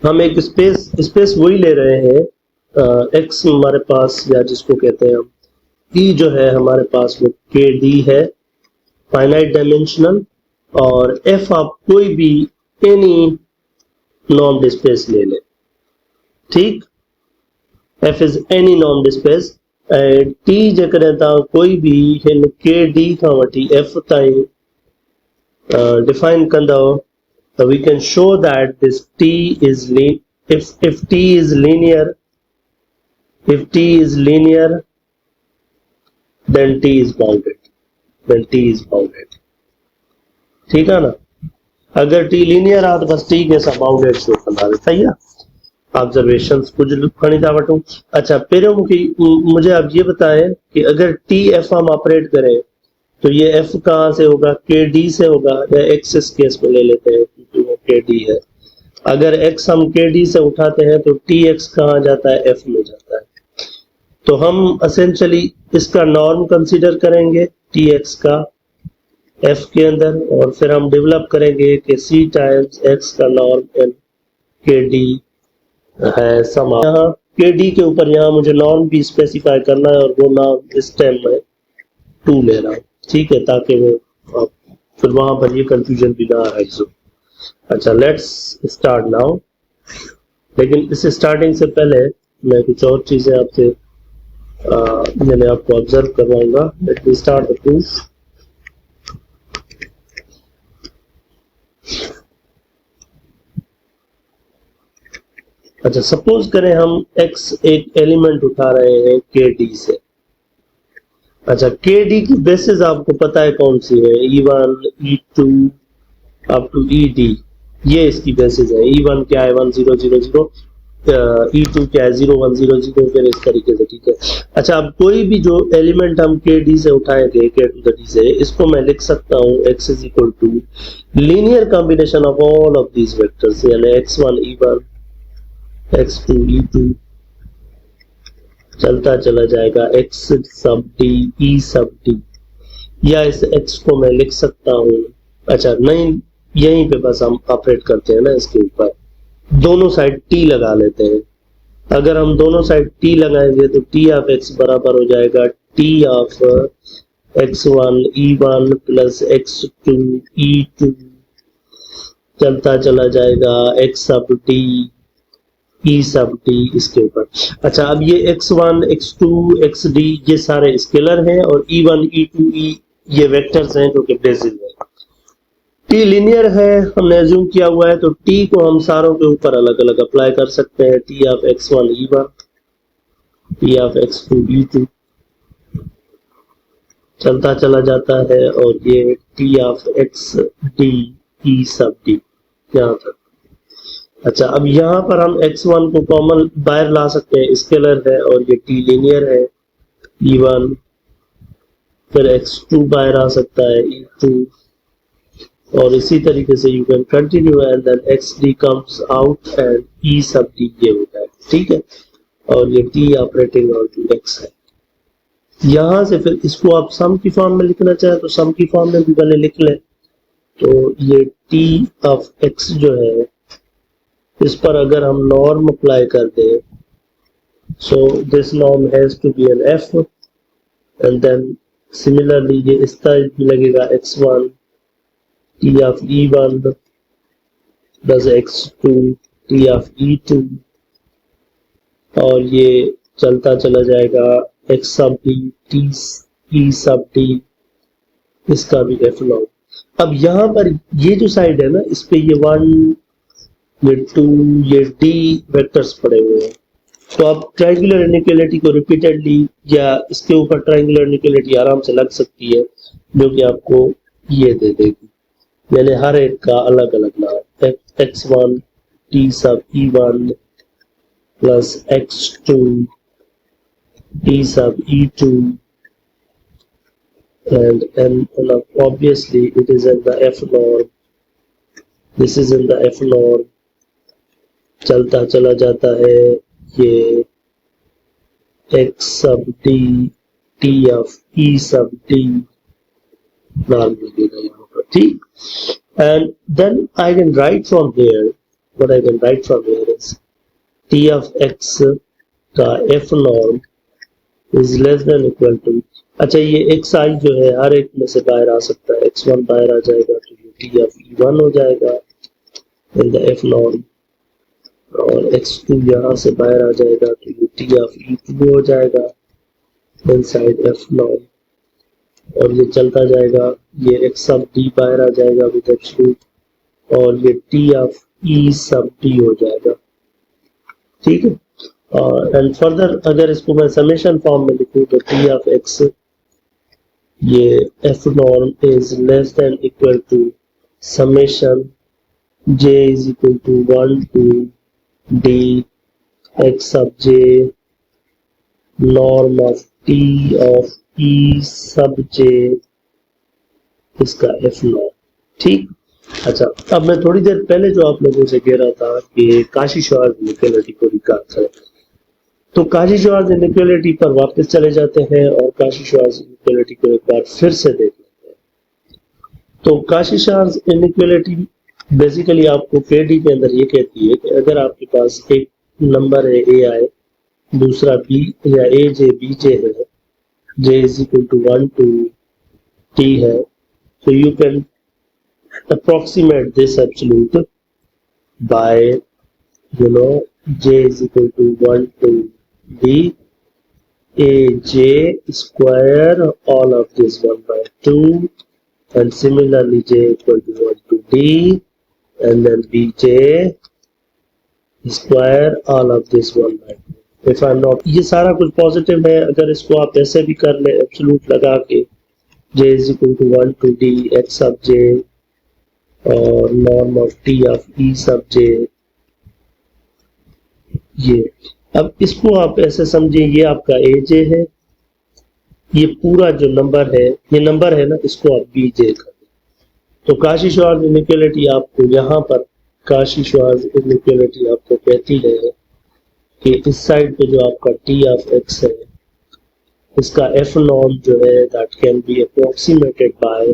हम एक स्पेस वही ले रहे हैं, एक्स हमारे पास, या जिसको कहते हैं हम ई जो है हमारे पास वो के डी है, फाइनाइट डायमेंशनल, और एफ आप कोई भी एनी नॉर्म्ड स्पेस ले लें, ठीक। F is any normed space, T जेकॾहिं तव्हां कोई भी हिन के डी खां वठी एफ ताईं डिफाइन कंदव, so we can show that this t is if t is linear, if t is linear then t is bounded, ठीक है ना। अगर t linear आ तो बस t के साथ बाउंडेड शो कंदा, सही है। ऑब्जर्वेशंस कुछ खणी था वठूं। अच्छा, पहिरियों मुझे आप ये बताएं कि अगर t f हम ऑपरेट करें तो ये f कहाँ से होगा, के डी से होगा, या x इस केस में ले लेते हैं क्योंकि वो के डी है। अगर x हम के डी से उठाते हैं तो टी एक्स कहाँ जाता है, f में जाता है। तो हम एसेंशियली इसका नॉर्म कंसीडर करेंगे टी एक्स का f के अंदर, और फिर हम डेवलप करेंगे कि c टाइम्स x का नॉर्म एन के डी है समा। यहाँ के डी के ऊपर यहाँ मुझे नॉर्म भी स्पेसिफाई करना है, और वो नाम इस टाइम में 2 ले रहा हूँ, ठीक है, ताकि वो फिर वहां पर ये कंफ्यूजन भी ना आए। अच्छा, लेट्स स्टार्ट नाउ। लेकिन इस स्टार्टिंग से पहले मैं कुछ और चीजें आपसे मैंने आपको ऑब्जर्व करवाऊंगा। Let me start the proof. अच्छा, सपोज करें हम x एक एलिमेंट उठा रहे हैं के डी से। अच्छा, के डी की बेसिस आपको पता है कौन सी है, E1 E2 up to ED, ये इसकी बेसिस है। E1 क्या है 1000, E2 क्या है 0100, फिर इस तरीके से, ठीक है। अच्छा, अब कोई भी जो एलिमेंट हम के डी से उठाएंगे, के टू द डी से, इसको मैं लिख सकता हूँ x is equal to linear combination of all of these vectors, यानी x1 E1 x2 E2 चलता चला जाएगा x sub d e sub d, या इस x को मैं लिख सकता हूँ। अच्छा नहीं, यहीं पे बस हम ऑपरेट करते हैं ना, इसके ऊपर दोनों साइड t लगा लेते हैं। अगर हम दोनों साइड t लगाएंगे तो t ऑफ x बराबर हो जाएगा t of x1 e1 plus x2 e2, चलता चला जाएगा x सब d ई सब डी इसके ऊपर। अच्छा, अब ये x1 x2 xd ये सारे स्केलर हैं, और e1 e2 e ये वेक्टर्स हैं जो कि बेसिस है। t लीनियर है हमने एज्यूम किया हुआ है, तो t को हम सारों के ऊपर अलग अलग अप्लाई कर सकते हैं। t of x1 e1, t of x2 e2 चलता चला जाता है, और ये t of xd e sub d यहाँ तक। अच्छा, अब यहाँ पर हम x1 को कॉमन बाहर ला सकते हैं, स्केलर है, और ये t लीनियर है e1, फिर x2 बाहर आ सकता है e2, और इसी तरीके से you can continue, and then xd comes out and e sub d ये होता है, ठीक है। और ये t operating on to x है। यहाँ से फिर इसको आप सम की फॉर्म में लिखना चाहे तो सम की फॉर्म में भी पहले लिख लें। तो ये t ऑफ x जो है, इस पर अगर हम नॉर्म अप्लाई कर दें, so this norm has to be an f, and then similarly ये इस तरह भी लगेगा x1 t of e1 plus x2 t of e2, और ये चलता चला जाएगा x sub d t e sub d, इसका भी f नॉर्म। अब यहाँ पर ये जो साइड है ना, इस पे ये 1 ये 2 ये d वेक्टर्स पड़े हुए हैं, तो आप ट्रायंगुलर इनइक्वालिटी को रिपीटेडली, या इसके ऊपर ट्रायंगुलर इनइक्वालिटी आराम से लग सकती है, जो कि आपको ये दे देगी, यानी हर एक का अलग अलग नाम, x1 t सब e1 प्लस x2 t सब e2, and obviously it is in the f norm, this is in the f norm, चलता चला जाता है ये x sub d t of e sub d नाम लगेगा यहाँ पर, ठीक। And then I can write from here what I can write from here is t of x का f norm is less than equal to, अच्छा ये xi जो है हर एक में से बाहर आ सकता है, x1 बाहर आ जाएगा तो ये t of e1 हो जाएगा in the f norm, और x2 यहाँ से बाहर आ जाएगा तो ये t of e2 हो जाएगा inside f norm, और ये चलता जाएगा, ये x sub d बाहर आ जाएगा विद एब्सोल्यूट, और ये t of e sub d हो जाएगा, ठीक है। एंड फर्दर अगर इसको मैं समेशन फॉर्म में लिखूं तो t ऑफ x ये f norm is less than equal to summation j is equal to 1 to d x sub j norm of t of e sub j इसका f norm, ठीक। अच्छा, अब मैं थोड़ी देर पहले जो आप लोगों से कह रहा था कि काशी-श्वार्ज़ इनइक्वालिटी को रिकॉर्ड करें, तो काशी-श्वार्ज़ इनइक्वालिटी पर वापस चले जाते हैं और काशी-श्वार्ज़ इनइक्वालिटी को एक बार फिर से देख लेते हैं। तो काशी-श्वार्ज़ इनइक्वालिटी बेसिकली आपको केडी के अंदर ये कहती है कि अगर आपके पास एक नंबर है ए आई, दूसरा बी या ए जे बी जे है, J is equal to 1 to T है, तो you can approximate this absolute by j is equal to 1 to d a j square all of this 1 by 2, and similarly j equal to 1 to d and then bj square all of this 1 by 2 if I'm not, ये सारा कुछ positive है। अगर इसको आप ऐसे भी कर ले एब्सोल्यूट लगा के j is equal to 1 to d x of j और नॉर्म ऑफ टी ऑफ ई सब जे, ये अब इसको आप ऐसे समझिए ये आपका ए जे है, ये पूरा जो नंबर है ये नंबर है ना, इसको आप बी जे कर दें। तो काशी-श्वार्ज़ इनइक्वालिटी आपको यहाँ पर काशी-श्वार्ज़ इनइक्वालिटी आपको कहती है कि इस साइड पे जो आपका टी ऑफ एक्स है इसका एफ नॉर्म जो है that can be approximated by,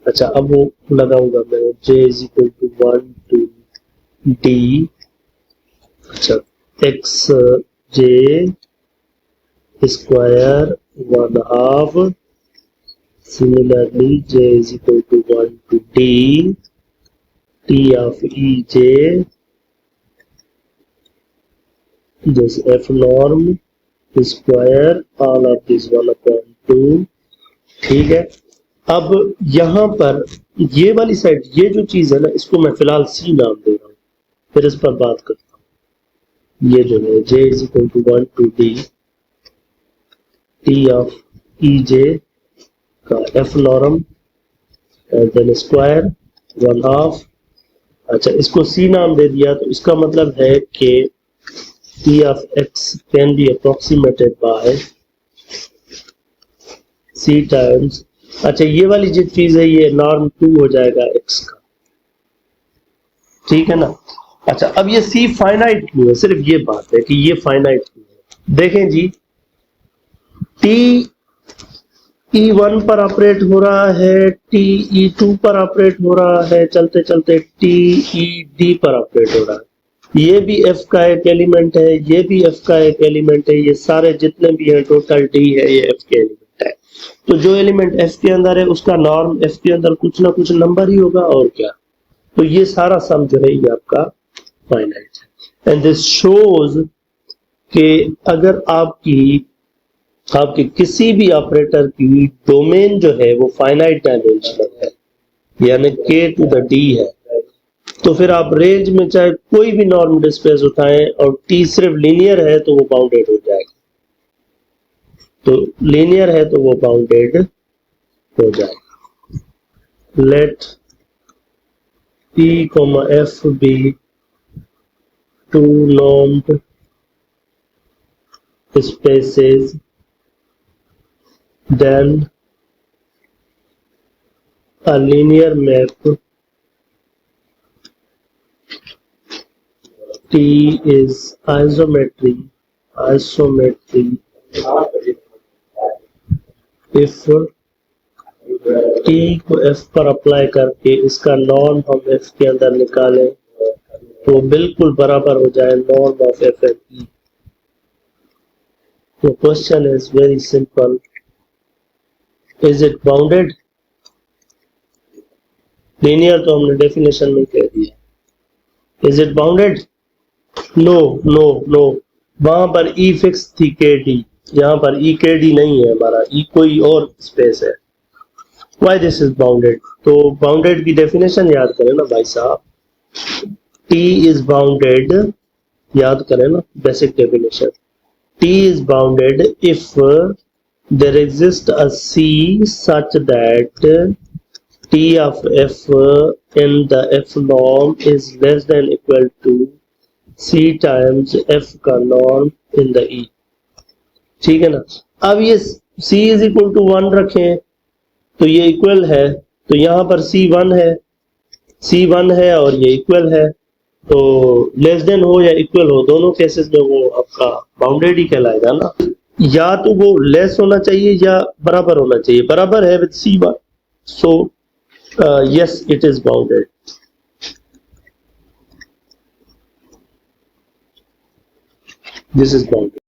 अच्छा अब वो लगाऊंगा मैं j is equal to 1 to d, अच्छा x j square 1/2, similarly j is equal to 1 to d t of e j this f norm square all of this 1/2, ठीक है। अब यहां पर ये वाली साइड ये जो चीज है ना, इसको मैं फिलहाल सी नाम दे रहा हूं, फिर इस पर बात करता हूं। ये जो है j is equal to 1 to d t of e j का f नॉर्म देन स्क्वायर 1/2, अच्छा इसको c नाम दे दिया, तो इसका मतलब है कि t of x can be approximated by c times, अच्छा ये वाली जो चीज है ये नॉर्म 2 हो जाएगा x का, ठीक है ना। अच्छा अब ये c फाइनाइट क्यों है, सिर्फ ये बात है कि ये फाइनाइट क्यों है। देखें जी, t e1 पर ऑपरेट हो रहा है, t e2 पर ऑपरेट हो रहा है, चलते चलते t e d पर ऑपरेट हो रहा है, ये भी f का एक एलिमेंट है, ये भी f का एक एलिमेंट है, ये सारे जितने भी हैं टोटल d है ये f के एलिमेंट है। तो जो एलिमेंट f के अंदर है उसका नॉर्म f के अंदर कुछ ना कुछ नंबर ही होगा, और क्या। तो ये सारा सम जो है ये आपका फाइनाइट है, एंड दिस शोज कि अगर आपके किसी भी ऑपरेटर की डोमेन जो है वो फाइनाइट डायमेंशनल है, यानी k टू द d है, तो फिर आप रेंज में चाहे कोई भी नॉर्मल स्पेस उठाएं और t सिर्फ लीनियर है तो वो बाउंडेड हो जाएगा, तो लीनियर है तो वो बाउंडेड हो जाएगा। Let p, f be two normed spaces, then a linear map T is isometry if T को F पर अप्लाई करके इसका नॉर्म हम F के अंदर निकालें वो बिल्कुल बराबर हो जाए norm of F and E. तो question is very simple, is it bounded? Linear तो हमने डेफिनेशन में कह दिया। Is it bounded? No no no, वहां पर ई फिक्स थी के डी, यहाँ पर ई के डी नहीं है, हमारा ई कोई और स्पेस है। Why this is bounded? तो बाउंडेड की डेफिनेशन याद करें ना भाई साहब, टी इज बाउंडेड, याद करें ना basic definition, T is bounded if there exists a C such that T of F in the F norm is less than equal to C times F का norm in the E। ठीक है ना? अब ये C is equal to 1 रखें तो ये equal है, तो यहाँ पर C1 है, C1 है और ये इक्वल है, तो लेस देन हो या इक्वल हो दोनों केसेस में वो आपका बाउंडेड ही कहलाएगा ना। या तो वो लेस होना चाहिए या बराबर होना चाहिए, बराबर है with C1, so yes it is bounded. This is bounded.